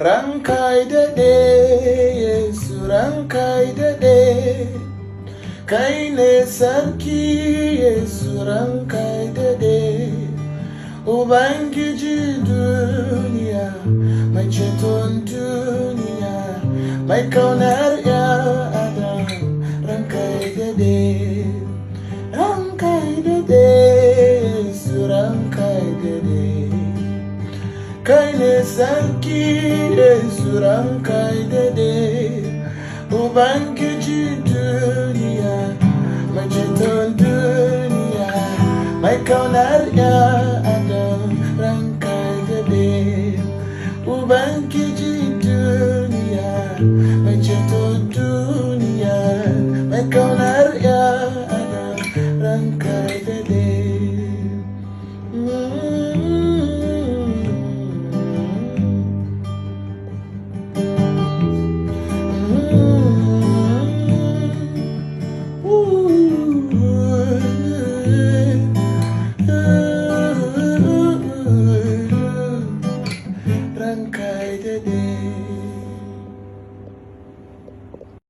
Rangkai dade, Yesu rangkai dade, Kaine sarki Yesu rangkai dade, Ubangiji dunia, mai ceton dunia, mai kaunar ya Adam, rangkai dade, rangkai dade, Yesu rangkai dade. Kaine sarki Yesu rangkai dade, Ubangiji dunia, mai ceton dunia, mai kaunar ya Adam, rangkai dade, Ubangiji dunia, mai ceton dunia, mai kaunar ya Adam, rangkai dade. Rangkai dade.